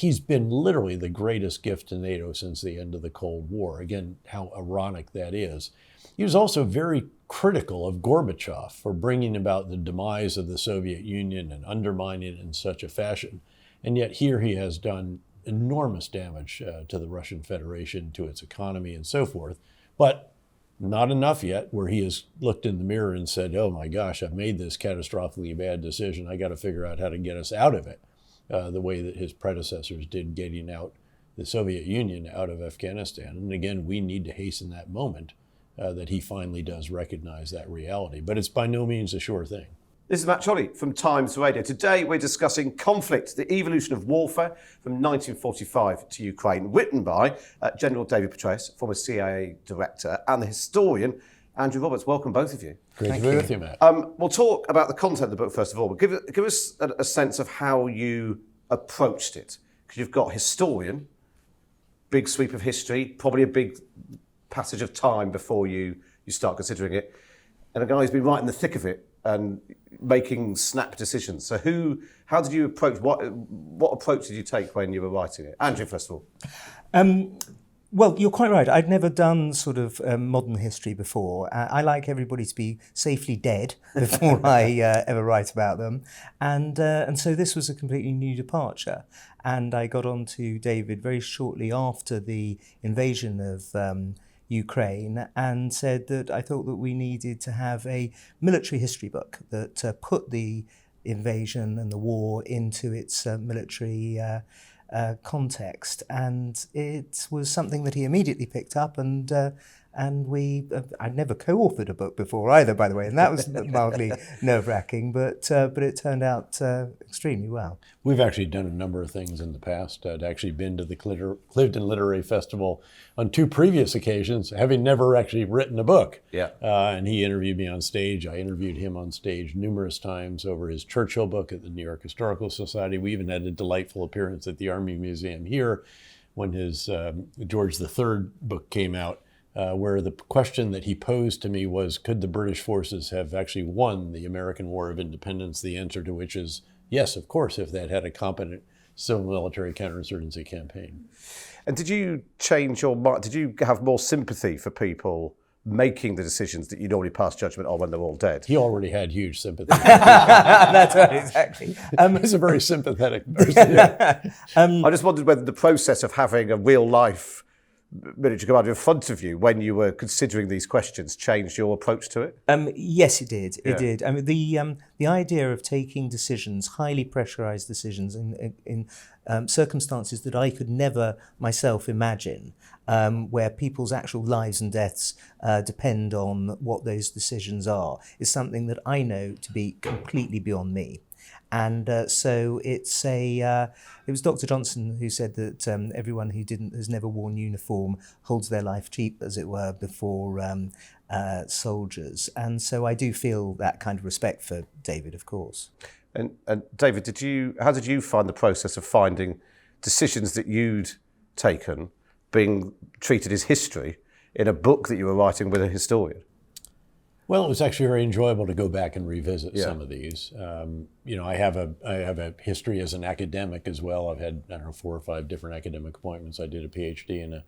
he's been literally the greatest gift to NATO since the end of the Cold War. Again, how ironic that is. He was also very critical of Gorbachev for bringing about the demise of the Soviet Union and undermining it in such a fashion. And yet here he has done enormous damage to the Russian Federation, to its economy and so forth. But not enough yet where he has looked in the mirror and said, oh my gosh, I've made this catastrophically bad decision. I got to figure out how to get us out of it, the way that his predecessors did getting out the Soviet Union out of Afghanistan. And again, we need to hasten that moment that he finally does recognize that reality. But it's by no means a sure thing. This is Matt Cholly from Times Radio. Today we're discussing conflict, the evolution of warfare from 1945 to Ukraine, written by General David Patraeus, former CIA director, and the historian Andrew Roberts. Welcome, both of you. Great to be with you, Matt. We'll talk about the content of the book first of all, but give us a sense of how you approached it. Because you've got historian, big sweep of history, probably a big passage of time before you start considering it, and a guy who's been right in the thick of it and making snap decisions. So how did you approach, what approach did you take when you were writing it? Andrew, first of all. Well, you're quite right. I'd never done sort of modern history before. I like everybody to be safely dead before I ever write about them. And so this was a completely new departure. And I got on to David very shortly after the invasion of Ukraine and said that I thought that we needed to have a military history book that put the invasion and the war into its military context. And it was something that he immediately picked up, and I'd never co-authored a book before either, by the way, and that was mildly nerve-wracking, but it turned out extremely well. We've actually done a number of things in the past. I'd actually been to the Clifton Literary Festival on 2 previous occasions, having never actually written a book. Yeah. And he interviewed me on stage. I interviewed him on stage numerous times over his Churchill book at the New York Historical Society. We even had a delightful appearance at the Army Museum here when his George III book came out. Where the question that he posed to me was, could the British forces have actually won the American War of Independence? The answer to which is yes, of course, if they'd had a competent civil military counterinsurgency campaign. And did you change your mind? Did you have more sympathy for people making the decisions that you'd already passed judgment on when they're all dead? He already had huge sympathy. That's right, exactly. He's a very sympathetic person. I just wondered whether the process of having a real life military commander in front of you when you were considering these questions changed your approach to it? Yes, it did. It Yeah. did. I mean, the idea of taking decisions, highly pressurized decisions, in circumstances that I could never myself imagine, where people's actual lives and deaths depend on what those decisions are, is something that I know to be completely beyond me. And so it was Dr. Johnson who said that everyone who has never worn uniform holds their life cheap, as it were, before soldiers. And so I do feel that kind of respect for David, of course. And David, how did you find the process of finding decisions that you'd taken being treated as history in a book that you were writing with a historian? Well, it was actually very enjoyable to go back and revisit some of these. I have a history as an academic as well. I've had, 4 or 5 different academic appointments. I did a PhD in a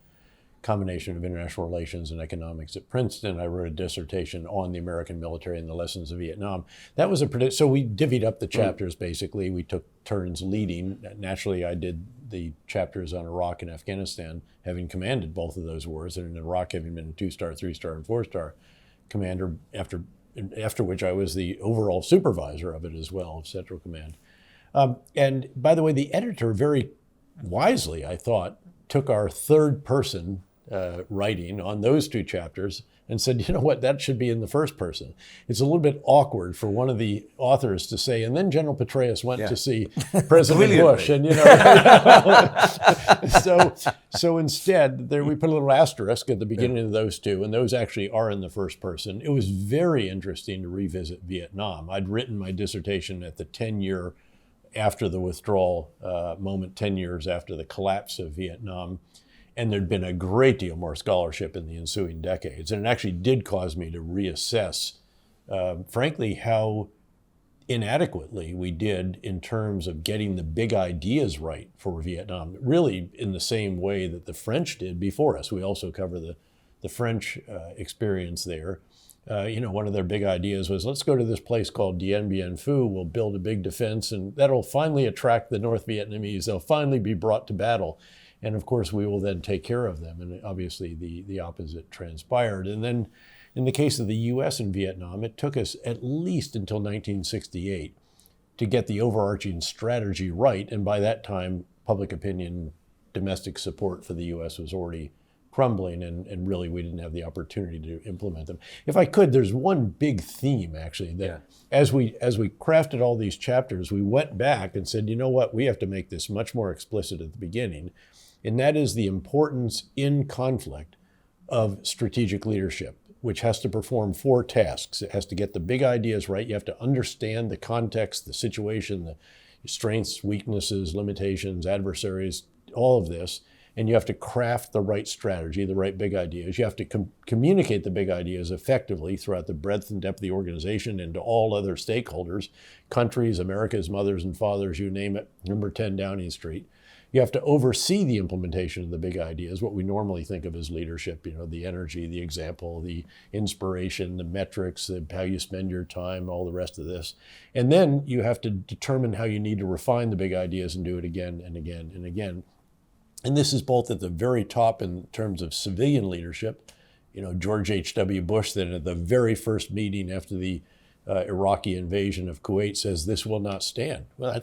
combination of international relations and economics at Princeton. I wrote a dissertation on the American military and the lessons of Vietnam. That was so we divvied up the chapters, basically. We took turns leading. Naturally, I did the chapters on Iraq and Afghanistan, having commanded both of those wars, and in Iraq having been a 2-star, 3-star, and 4-star commander, after which I was the overall supervisor of it as well, of Central Command. And by the way, the editor very wisely, I thought, took our third person writing on those 2 chapters and said, you know what, that should be in the first person. It's a little bit awkward for one of the authors to say, and then General Petraeus went to see President Bush, and so instead we put a little asterisk at the beginning of those 2, and those actually are in the first person. It was very interesting to revisit Vietnam. I'd written my dissertation at the 10-year after the withdrawal moment, 10 years after the collapse of Vietnam. And there'd been a great deal more scholarship in the ensuing decades. And it actually did cause me to reassess, frankly, how inadequately we did in terms of getting the big ideas right for Vietnam, really in the same way that the French did before us. We also cover the French experience there. One of their big ideas was, let's go to this place called Dien Bien Phu. We'll build a big defense, and that'll finally attract the North Vietnamese. They'll finally be brought to battle. And of course, we will then take care of them. And obviously, the opposite transpired. And then in the case of the U.S. in Vietnam, it took us at least until 1968 to get the overarching strategy right. And by that time, public opinion, domestic support for the U.S. was already crumbling, and really we didn't have the opportunity to implement them. If I could, there's one big theme actually that as we crafted all these chapters, we went back and said, you know what, we have to make this much more explicit at the beginning, and that is the importance in conflict of strategic leadership, which has to perform 4 tasks. It has to get the big ideas right. You have to understand the context, the situation, the strengths, weaknesses, limitations, adversaries, all of this. And you have to craft the right strategy, the right big ideas. You have to communicate the big ideas effectively throughout the breadth and depth of the organization and to all other stakeholders, countries, America's mothers and fathers, you name it, number 10 Downing Street. You have to oversee the implementation of the big ideas, what we normally think of as leadership, the energy, the example, the inspiration, the metrics, how you spend your time, all the rest of this. And then you have to determine how you need to refine the big ideas and do it again and again and again. And this is both at the very top in terms of civilian leadership. George H.W. Bush then at the very first meeting after the Iraqi invasion of Kuwait says, this will not stand. Well,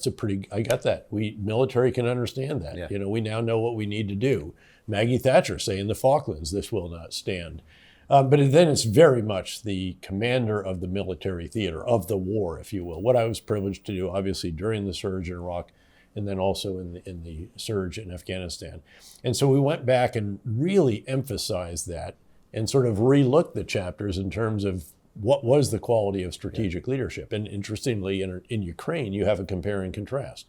I got that. Military can understand that. Yeah. We now know what we need to do. Maggie Thatcher saying the Falklands, this will not stand. But then it's very much the commander of the military theater, of the war, if you will. What I was privileged to do, obviously, during the surge in Iraq, and then also in the surge in Afghanistan. And so we went back and really emphasized that and sort of relooked the chapters in terms of what was the quality of strategic leadership. And interestingly, in Ukraine, you have a compare and contrast.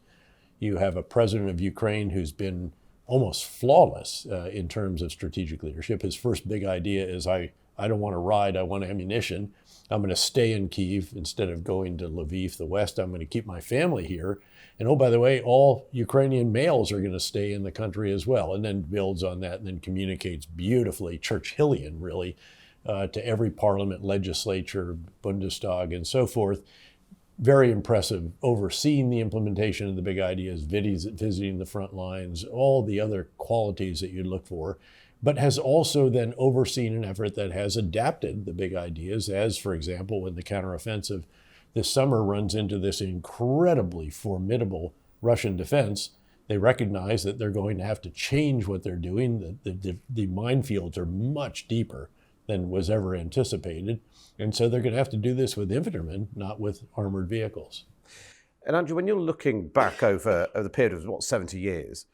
You have a president of Ukraine who's been almost flawless in terms of strategic leadership. His first big idea is, I don't want to ride, I want ammunition. I'm going to stay in Kyiv instead of going to Lviv, the west. I'm going to keep my family here. And oh, by the way, all Ukrainian males are going to stay in the country as well. And then builds on that and then communicates beautifully, Churchillian really, to every parliament, legislature, Bundestag, and so forth. Very impressive, overseeing the implementation of the big ideas, visiting the front lines, all the other qualities that you'd look for, but has also then overseen an effort that has adapted the big ideas, as, for example, when the counteroffensive this summer runs into this incredibly formidable Russian defense. They recognize that they're going to have to change what they're doing. The minefields are much deeper than was ever anticipated. And so they're going to have to do this with infantrymen, not with armored vehicles. And Andrew, when you're looking back over the period of, 70 years,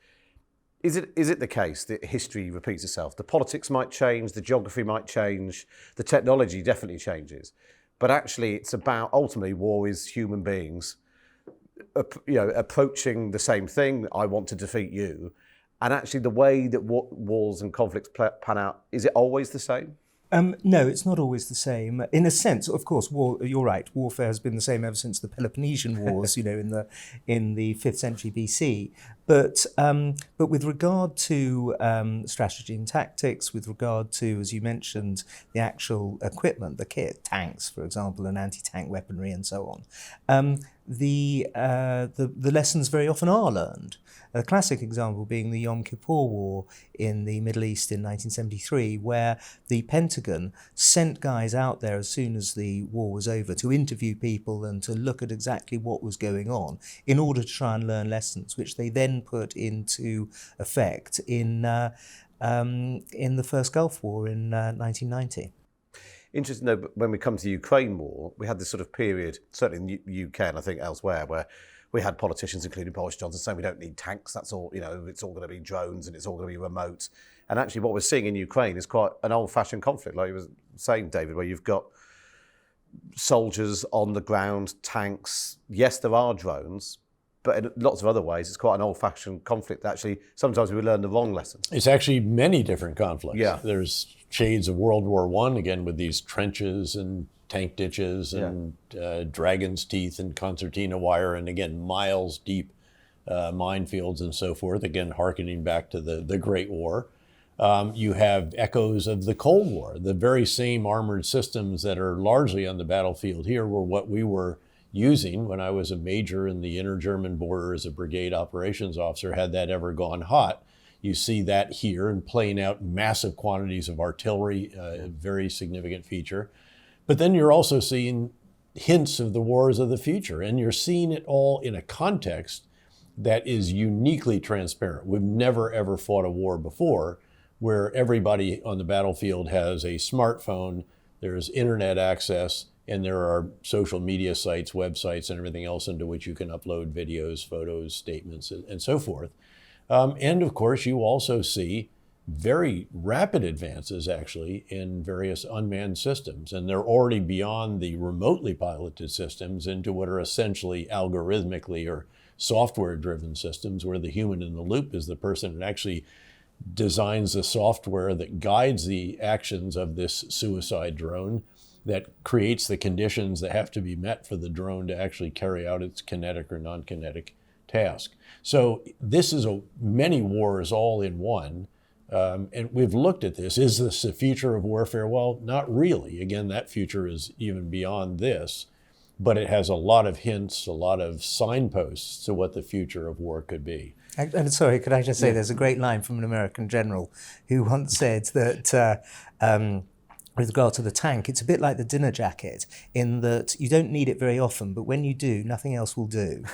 is it the case that history repeats itself? The politics might change, the geography might change, the technology definitely changes. But actually, it's about, ultimately, war is human beings, approaching the same thing. I want to defeat you. And actually, the way that wars and conflicts pan out, is it always the same? No, it's not always the same. In a sense, of course, you're right. Warfare has been the same ever since the Peloponnesian Wars, in the 5th century BC. But with regard to strategy and tactics, with regard to, as you mentioned, the actual equipment, the kit, tanks, for example, and anti-tank weaponry, and so on, the lessons very often are learned. A classic example being the Yom Kippur War in the Middle East in 1973, where the Pentagon sent guys out there as soon as the war was over to interview people and to look at exactly what was going on in order to try and learn lessons, which they then put into effect in the first Gulf War in 1990. Interesting, though, but when we come to the Ukraine war, we had this sort of period, certainly in the UK and I think elsewhere, where we had politicians, including Boris Johnson, saying we don't need tanks, that's all, it's all going to be drones and it's all going to be remote. And actually what we're seeing in Ukraine is quite an old-fashioned conflict, like you were saying, David, where you've got soldiers on the ground, tanks. Yes, there are drones, but in lots of other ways, it's quite an old-fashioned conflict. Actually, sometimes we learn the wrong lessons. It's actually many different conflicts. Yeah. There's shades of World War I, again, with these trenches and tank ditches and dragon's teeth and concertina wire, and again, miles deep minefields and so forth, again, hearkening back to the Great War. You have echoes of the Cold War. The very same armored systems that are largely on the battlefield here were what we were using when I was a major in the inner German border as a brigade operations officer. Had that ever gone hot, you see that here and playing out massive quantities of artillery, a very significant feature. But then you're also seeing hints of the wars of the future, and you're seeing it all in a context that is uniquely transparent. We've never, ever fought a war before where everybody on the battlefield has a smartphone, there's internet access, and there are social media sites, websites, and everything else into which you can upload videos, photos, statements, and so forth. And of course, you also see very rapid advances, actually, in various unmanned systems. And they're already beyond the remotely piloted systems into what are essentially algorithmically or software-driven systems, where the human in the loop is the person that actually designs the software that guides the actions of this suicide drone, that creates the conditions that have to be met for the drone to actually carry out its kinetic or non-kinetic task. So this is many wars all in one. And we've looked at this. Is this the future of warfare? Well, not really. Again, that future is even beyond this, but it has a lot of hints, a lot of signposts to what the future of war could be. And sorry, could I just say there's a great line from an American general who once said that with regard to the tank, it's a bit like the dinner jacket in that you don't need it very often, but when you do, nothing else will do.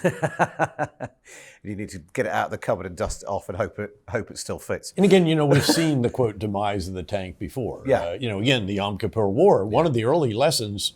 You need to get it out of the cupboard and dust it off and hope it still fits. And again, we've seen the, quote, demise of the tank before. Again, the Yom Kippur War, one of the early lessons,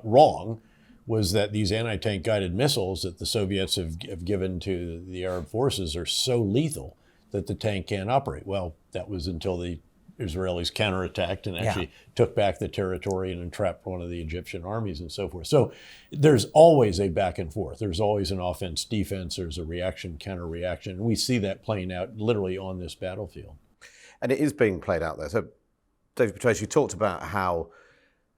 wrong, was that these anti-tank guided missiles that the Soviets have given to the Arab forces are so lethal that the tank can't operate. Well, that was until the Israelis counterattacked and actually took back the territory and entrapped one of the Egyptian armies and so forth. So there's always a back and forth. There's always an offense, defense, there's a reaction, counter-reaction. And we see that playing out literally on this battlefield. And it is being played out there. So, David Patraeus, you talked about how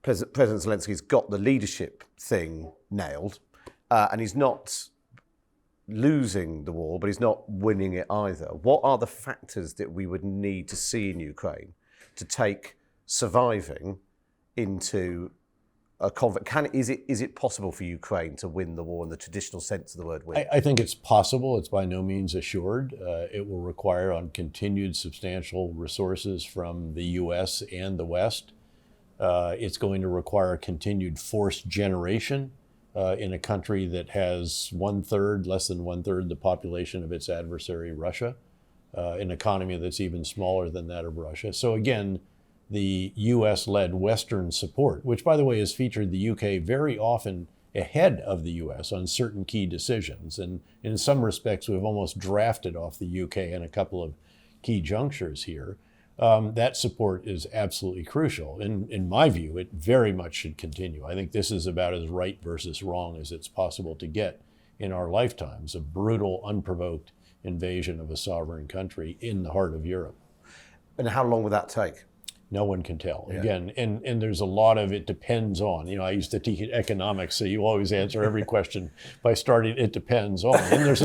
President Zelensky's got the leadership thing nailed, and he's not losing the war, but he's not winning it either. What are the factors that we would need to see in Ukraine to take surviving into a conflict? Is it possible for Ukraine to win the war in the traditional sense of the word win? I think it's possible. It's by no means assured. It will require continued substantial resources from the U.S. and the West. It's going to require continued force generation in a country that has less than one third the population of its adversary, Russia, an economy that's even smaller than that of Russia. So again, the U.S.-led Western support, which by the way has featured the UK very often ahead of the U.S. on certain key decisions. And in some respects, we've almost drafted off the UK in a couple of key junctures here. That support is absolutely crucial. In my view, it very much should continue. I think this is about as right versus wrong as it's possible to get in our lifetimes, a brutal, unprovoked invasion of a sovereign country in the heart of Europe. And how long would that take? No one can tell. Again, and there's a lot of it depends on. I used to teach economics, so you always answer every question by starting it depends on. And there's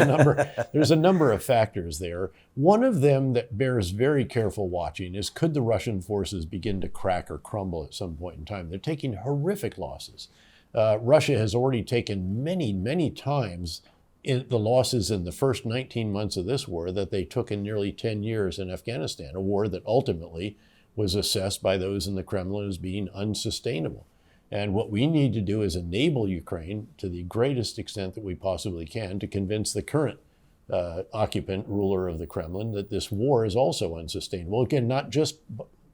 a number of factors there. One of them that bears very careful watching is, could the Russian forces begin to crack or crumble at some point in time? They're taking horrific losses. Russia has already taken many, many times the losses in the first 19 months of this war that they took in nearly 10 years in Afghanistan, a war that ultimately was assessed by those in the Kremlin as being unsustainable. And what we need to do is enable Ukraine to the greatest extent that we possibly can to convince the current occupant ruler of the Kremlin that this war is also unsustainable. Again, not just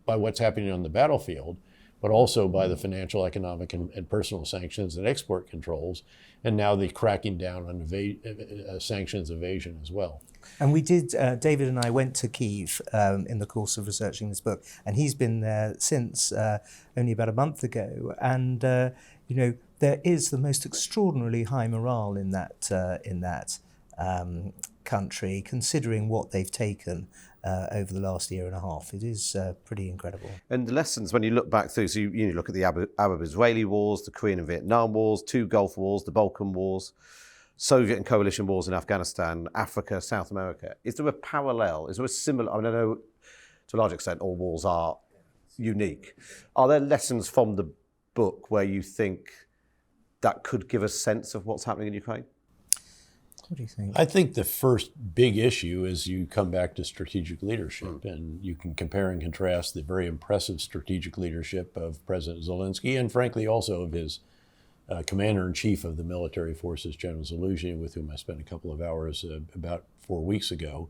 by what's happening on the battlefield, but also by the financial, economic, and personal sanctions and export controls, and now the cracking down on sanctions evasion as well. And we did, David and I went to Kyiv in the course of researching this book, and he's been there since only about a month ago. And, there is the most extraordinarily high morale in that country, considering what they've taken over the last year and a half. It is pretty incredible. And the lessons, when you look back through, so you look at the Arab-Israeli wars, the Korean and Vietnam wars, 2 Gulf wars, the Balkan wars, Soviet and coalition wars in Afghanistan, Africa, South America. Is there a parallel? Is there a similar? I mean, I know to a large extent all wars are unique. Are there lessons from the book where you think that could give a sense of what's happening in Ukraine? What do you think? I think the first big issue is you come back to strategic leadership, and you can compare and contrast the very impressive strategic leadership of President Zelensky, and frankly also of his commander-in-chief of the military forces, General Zelensky, with whom I spent a couple of hours about 4 weeks ago,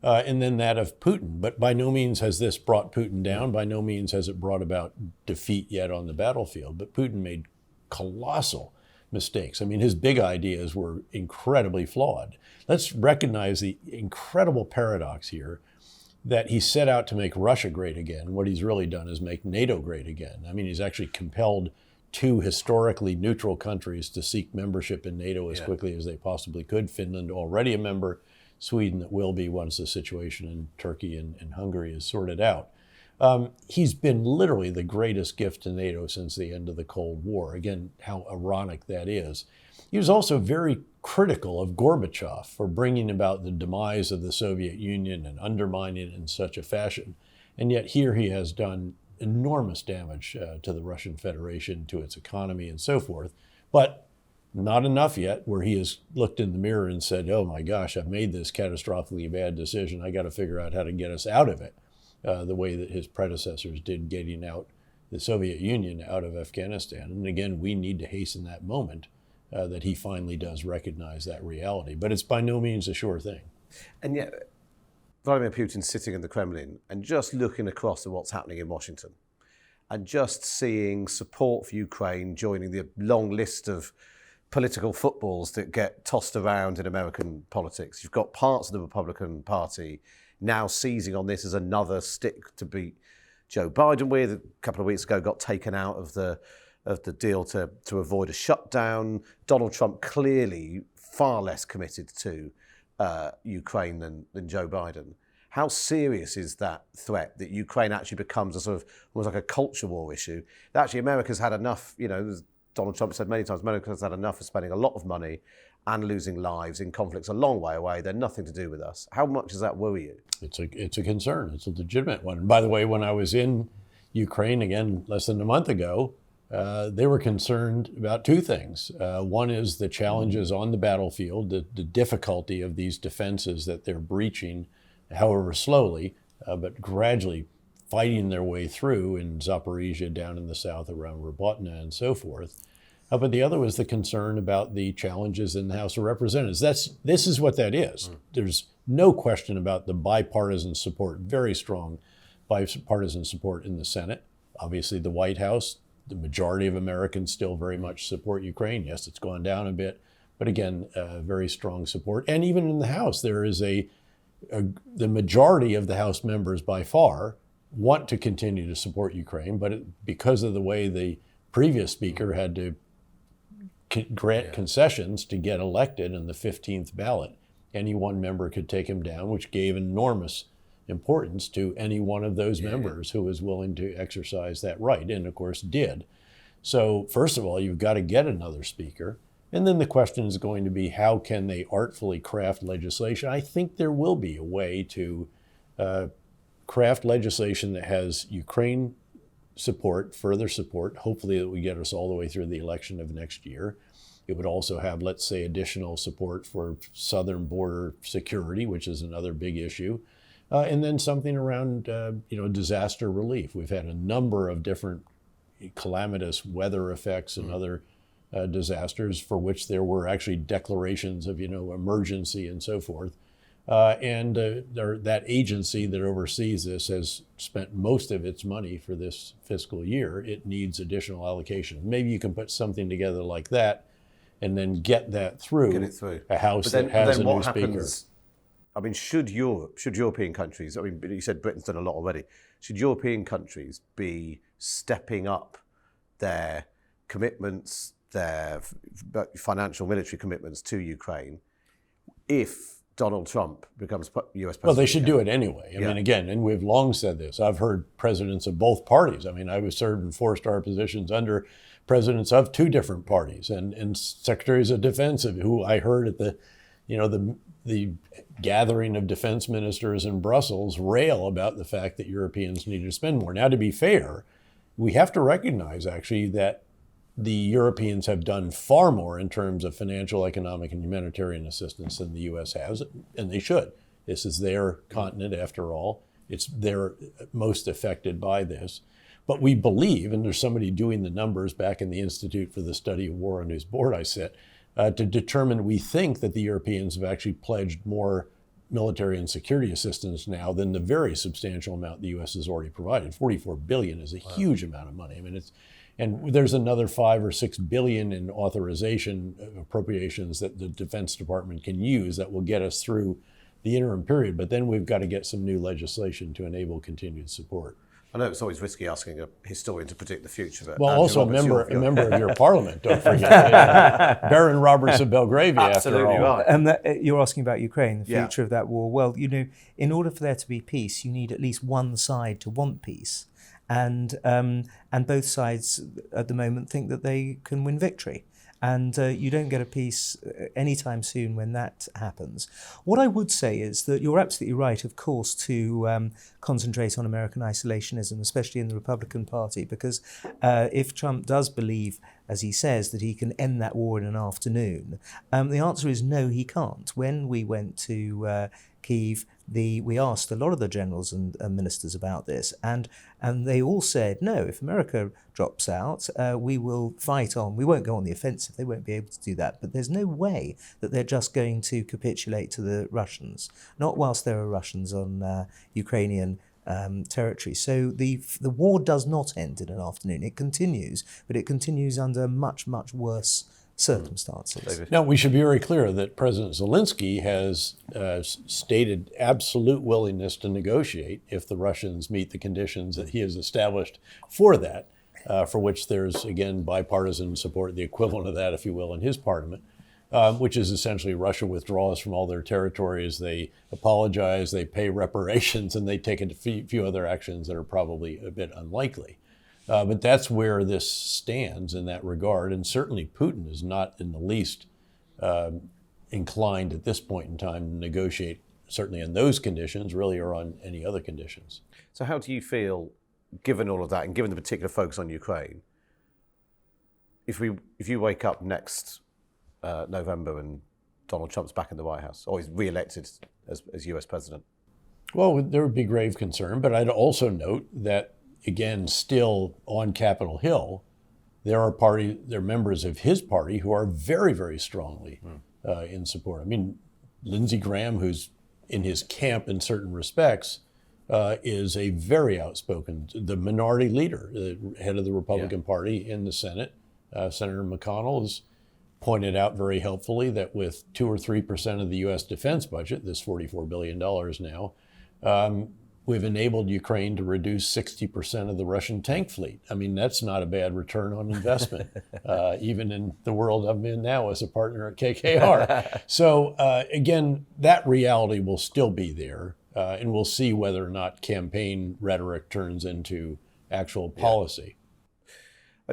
and then that of Putin. But by no means has this brought Putin down. By no means has it brought about defeat yet on the battlefield. But Putin made colossal mistakes. I mean, his big ideas were incredibly flawed. Let's recognize the incredible paradox here that he set out to make Russia great again. What he's really done is make NATO great again. I mean, he's actually compelled 2 historically neutral countries to seek membership in NATO as quickly as they possibly could. Finland, already a member, Sweden, that will be once the situation in Turkey and Hungary is sorted out. He's been literally the greatest gift to NATO since the end of the Cold War. Again, how ironic that is. He was also very critical of Gorbachev for bringing about the demise of the Soviet Union and undermining it in such a fashion. And yet here he has done enormous damage to the Russian Federation, to its economy and so forth, but not enough yet where he has looked in the mirror and said, oh my gosh, I've made this catastrophically bad decision. I got to figure out how to get us out of it, the way that his predecessors did getting out the Soviet Union out of Afghanistan. And again, we need to hasten that moment that he finally does recognize that reality. But it's by no means a sure thing. And yet, Vladimir Putin sitting in the Kremlin and just looking across at what's happening in Washington and just seeing support for Ukraine joining the long list of political footballs that get tossed around in American politics. You've got parts of the Republican Party now seizing on this as another stick to beat Joe Biden with. A couple of weeks ago got taken out of the deal to avoid a shutdown. Donald Trump clearly far less committed to Ukraine than Joe Biden. How serious is that threat that Ukraine actually becomes a sort of almost like a culture war issue? That actually America's had enough, as Donald Trump said many times, America's had enough of spending a lot of money and losing lives in conflicts a long way away. They're nothing to do with us. How much does that worry you? It's a concern. It's a legitimate one. And by the way, when I was in Ukraine, again, less than a month ago, they were concerned about 2 things. One is the challenges on the battlefield, the difficulty of these defenses that they're breaching, however slowly, but gradually fighting their way through in Zaporizhia, down in the south around Robotyne and so forth. But the other was the concern about the challenges in the House of Representatives. This is what that is. There's no question about the bipartisan support, very strong bipartisan support in the Senate. Obviously, the White House, the majority of Americans still very much support Ukraine. Yes, it's gone down a bit, but again, very strong support. And even in the House, there is the majority of the House members by far want to continue to support Ukraine, but because of the way the previous speaker had to grant concessions to get elected in the 15th ballot, any one member could take him down, which gave enormous importance to any one of those members who was willing to exercise that right, and of course did. So first of all, you've got to get another speaker. And then the question is going to be, how can they artfully craft legislation? I think there will be a way to craft legislation that has Ukraine support, further support, hopefully that would get us all the way through the election of next year. It would also have, let's say, additional support for southern border security, which is another big issue. And then something around, disaster relief. We've had a number of different calamitous weather effects and other disasters for which there were actually declarations of, emergency and so forth. That agency that oversees this has spent most of its money for this fiscal year. It needs additional allocation. Maybe you can put something together like that and then get that through, a House that has a new speaker. I mean, should European countries, you said Britain's done a lot already, should European countries be stepping up their commitments, their financial military commitments to Ukraine, if Donald Trump becomes US president. Well, they should do it anyway. I mean, again, and we've long said this. I've heard presidents of both parties. I mean, I was served in 4-star positions under presidents of 2 different parties and secretaries of defense who I heard at the gathering of defense ministers in Brussels rail about the fact that Europeans need to spend more. Now, to be fair, we have to recognize actually that the Europeans have done far more in terms of financial, economic, and humanitarian assistance than the U.S. has, and they should. This is their continent, after all. They're most affected by this. But we believe, and there's somebody doing the numbers back in the Institute for the Study of War on whose board I sit, to determine, we think that the Europeans have actually pledged more military and security assistance now than the very substantial amount the U.S. has already provided. $44 billion is a huge amount of money. I mean, and there's another $5 or $6 billion in authorization appropriations that the Defense Department can use that will get us through the interim period. But then we've got to get some new legislation to enable continued support. I know it's always risky asking a historian to predict the future. But well, also a member of your parliament, don't forget. Baron Roberts of Belgravia, absolutely after all. Right. And you're asking about Ukraine, the future of that war. Well, in order for there to be peace, you need at least one side to want peace. And both sides at the moment think that they can win victory. And you don't get a peace anytime soon when that happens. What I would say is that you're absolutely right, of course, to concentrate on American isolationism, especially in the Republican Party, because if Trump does believe, as he says, that he can end that war in an afternoon, the answer is no, he can't. When we went to Kyiv, we asked a lot of the generals and ministers about this, and they all said, no, if America drops out, we will fight on. We won't go on the offensive. They won't be able to do that. But there's no way that they're just going to capitulate to the Russians, not whilst there are Russians on Ukrainian territory. So the war does not end in an afternoon. It continues, but it continues under much, much worse circumstances. Now, we should be very clear that President Zelensky has stated absolute willingness to negotiate if the Russians meet the conditions that he has established for that, for which there's, again, bipartisan support, the equivalent of that, if you will, in his parliament, which is essentially Russia withdraws from all their territories, they apologize, they pay reparations, and they take a few other actions that are probably a bit unlikely. But that's where this stands in that regard. And certainly Putin is not in the least inclined at this point in time to negotiate, certainly on those conditions, really, or on any other conditions. So how do you feel, given all of that and given the particular focus on Ukraine, if you wake up next November and Donald Trump's back in the White House, or he's re-elected as US president? Well, there would be grave concern, but I'd also note that, again, still on Capitol Hill, there are members of his party who are very, very strongly in support. I mean, Lindsey Graham, who's in his camp in certain respects, is a very outspoken, the minority leader, the head of the Republican Party in the Senate. Senator McConnell has pointed out very helpfully that with 2 or 3% of the U.S. defense budget, this $44 billion now, we've enabled Ukraine to reduce 60% of the Russian tank fleet. I mean, that's not a bad return on investment, even in the world I'm in now as a partner at KKR. So again, that reality will still be there, and we'll see whether or not campaign rhetoric turns into actual policy.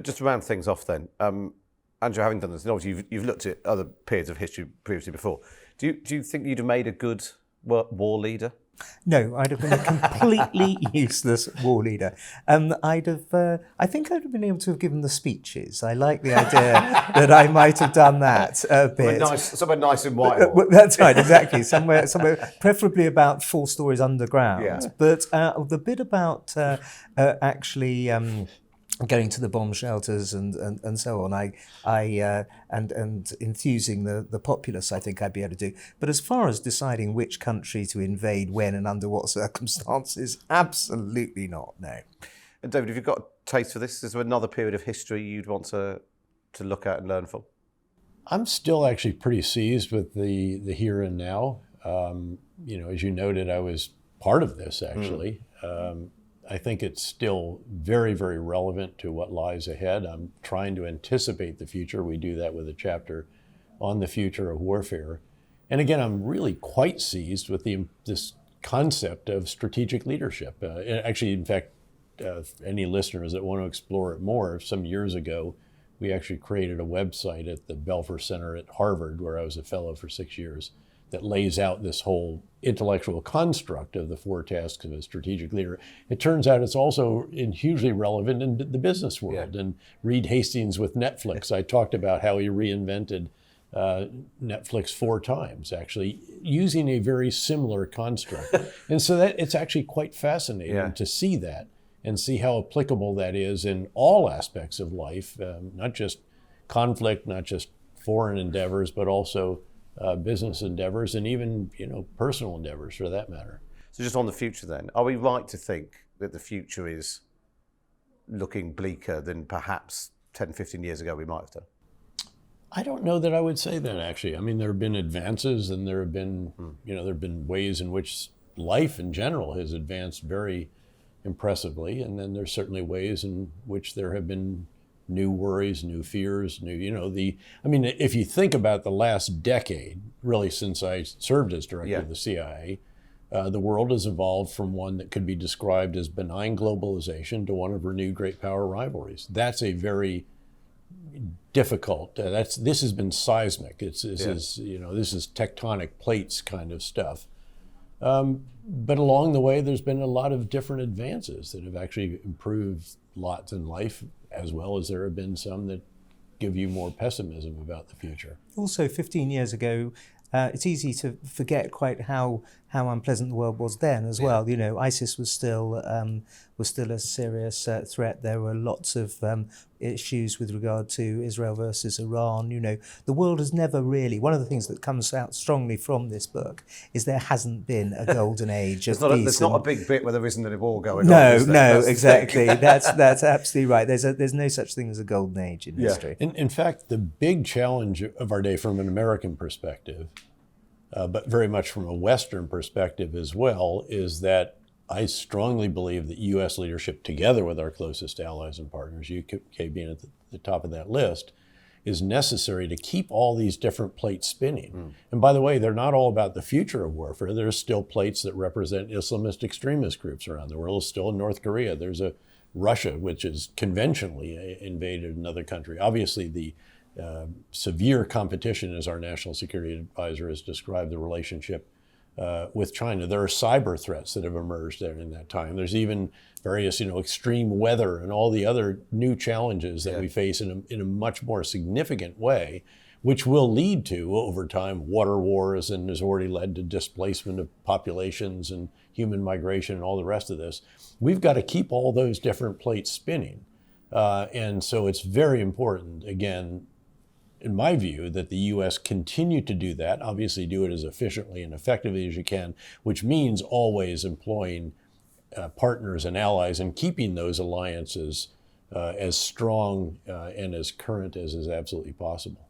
Just to round things off then, Andrew, having done this, and obviously you've looked at other periods of history previously before, do you think you'd have made a good war leader? No, I'd have been a completely useless war leader. I think I'd have been able to have given the speeches. I like the idea that I might have done that a bit. Somewhere nice in Whitehall. That's right, exactly. Somewhere, preferably about 4 stories underground. Yeah. But the bit about actually going to the bomb shelters and so on, and enthusing the populace, I think I'd be able to do. But as far as deciding which country to invade, when and under what circumstances, absolutely not, no. And David, if you've got a taste for this, is there another period of history you'd want to look at and learn from? I'm still actually pretty seized with the here and now. As you noted, I was part of this actually. I think it's still very, very relevant to what lies ahead. I'm trying to anticipate the future. We do that with a chapter on the future of warfare. And again, I'm really quite seized with this concept of strategic leadership. Actually, in fact, any listeners that want to explore it more, some years ago, we actually created a website at the Belfer Center at Harvard, where I was a fellow for 6 years, that lays out this whole intellectual construct of the 4 tasks of a strategic leader. It turns out it's also hugely relevant in the business world. And Reed Hastings with Netflix, I talked about how he reinvented Netflix 4 times, actually, using a very similar construct. And so that it's actually quite fascinating to see that and see how applicable that is in all aspects of life, not just conflict, not just foreign endeavors, but also business endeavors and even, personal endeavors for that matter. So just on the future then, are we right to think that the future is looking bleaker than perhaps 10, 15 years ago we might have done? I don't know that I would say that, actually. I mean, there have been advances and there have been, there have been ways in which life in general has advanced very impressively. And then there's certainly ways in which there have been new worries, new fears, if you think about the last decade, really since I served as director of the CIA, the world has evolved from one that could be described as benign globalization to one of renewed great power rivalries. That's a very difficult, this has been seismic. This is tectonic plates kind of stuff. But along the way, there's been a lot of different advances that have actually improved lots in life, as well as there have been some that give you more pessimism about the future. Also, 15 years ago, it's easy to forget quite how unpleasant the world was then as well. ISIS was still a serious threat. There were lots of issues with regard to Israel versus Iran. The world has never really. One of the things that comes out strongly from this book is there hasn't been a golden age of peace. There's not a big bit where there isn't any war going on. No, exactly. That's absolutely right. There's no such thing as a golden age in history. In fact, the big challenge of our day from an American perspective, but very much from a Western perspective as well, is that I strongly believe that U.S. leadership, together with our closest allies and partners, UK being at the top of that list, is necessary to keep all these different plates spinning. And by the way, they're not all about the future of warfare. There's still plates that represent Islamist extremist groups around the world. Still in North Korea, there's a Russia, which is conventionally invaded another country. Obviously, the severe competition, as our national security advisor has described the relationship with China. There are cyber threats that have emerged there in that time. There's even various, extreme weather and all the other new challenges that we face in a much more significant way, which will lead to, over time, water wars, and has already led to displacement of populations and human migration and all the rest of this. We've got to keep all those different plates spinning. And so it's very important, again, in my view, that the U.S. continue to do that, obviously do it as efficiently and effectively as you can, which means always employing partners and allies and keeping those alliances as strong and as current as is absolutely possible.